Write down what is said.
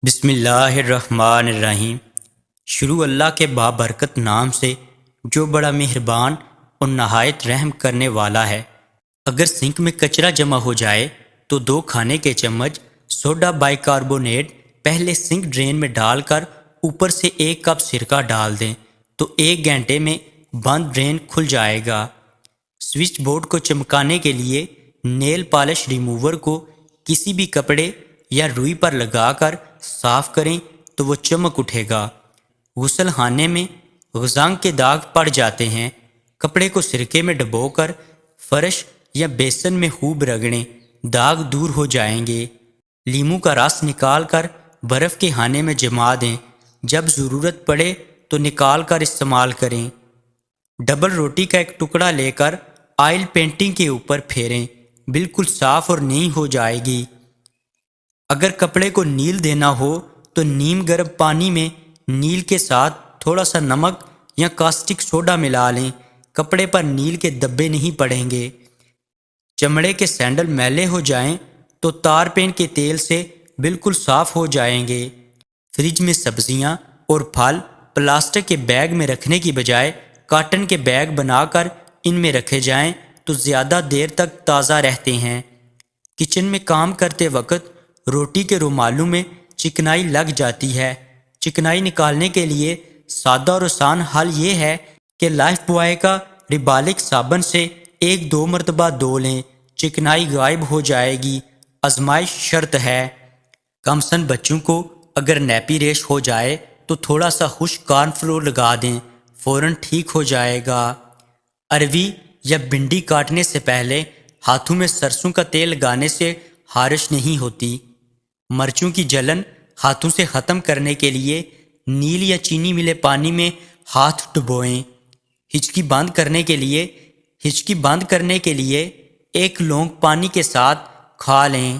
بسم اللہ الرحمن الرحیم۔ شروع اللہ کے بابرکت نام سے جو بڑا مہربان اور نہایت رحم کرنے والا ہے۔ اگر سنک میں کچرا جمع ہو جائے تو 2 کھانے کے چمچ سوڈا بائی کاربونیٹ پہلے سنک ڈرین میں ڈال کر اوپر سے 1 کپ سرکہ ڈال دیں تو 1 گھنٹے میں بند ڈرین کھل جائے گا۔ سوئچ بورڈ کو چمکانے کے لیے نیل پالش ریموور کو کسی بھی کپڑے یا روئی پر لگا کر صاف کریں تو وہ چمک اٹھے گا۔ غسل خانے میں غزانگ کے داغ پڑ جاتے ہیں، کپڑے کو سرکے میں ڈبو کر فرش یا بیسن میں خوب رگڑیں، داغ دور ہو جائیں گے۔ لیموں کا رس نکال کر برف کے خانے میں جما دیں، جب ضرورت پڑے تو نکال کر استعمال کریں۔ ڈبل روٹی کا ایک ٹکڑا لے کر آئل پینٹنگ کے اوپر پھیریں، بالکل صاف اور نئی ہو جائے گی۔ اگر کپڑے کو نیل دینا ہو تو نیم گرم پانی میں نیل کے ساتھ تھوڑا سا نمک یا کاسٹک سوڈا ملا لیں، کپڑے پر نیل کے دبے نہیں پڑیں گے۔ چمڑے کے سینڈل میلے ہو جائیں تو تار پین کے تیل سے بالکل صاف ہو جائیں گے۔ فریج میں سبزیاں اور پھل پلاسٹک کے بیگ میں رکھنے کی بجائے کاٹن کے بیگ بنا کر ان میں رکھے جائیں تو زیادہ دیر تک تازہ رہتے ہیں۔ کچن میں کام کرتے وقت روٹی کے رومالوں میں چکنائی لگ جاتی ہے۔ چکنائی نکالنے کے لیے سادہ اور آسان حل یہ ہے کہ لائف بوائے کا ریبالک صابن سے 1-2 مرتبہ دھو لیں، چکنائی غائب ہو جائے گی۔ آزمائش شرط ہے۔ کم سن بچوں کو اگر نیپی ریش ہو جائے تو تھوڑا سا خشک کارن فلور لگا دیں، فوراً ٹھیک ہو جائے گا۔ اروی یا بھنڈی کاٹنے سے پہلے ہاتھوں میں سرسوں کا تیل لگانے سے خارش نہیں ہوتی۔ مرچوں کی جلن ہاتھوں سے ختم کرنے کے لیے نیل یا چینی ملے پانی میں ہاتھ ڈبوئیں۔ ہچکی بند کرنے کے لیے 1 لونگ پانی کے ساتھ کھا لیں۔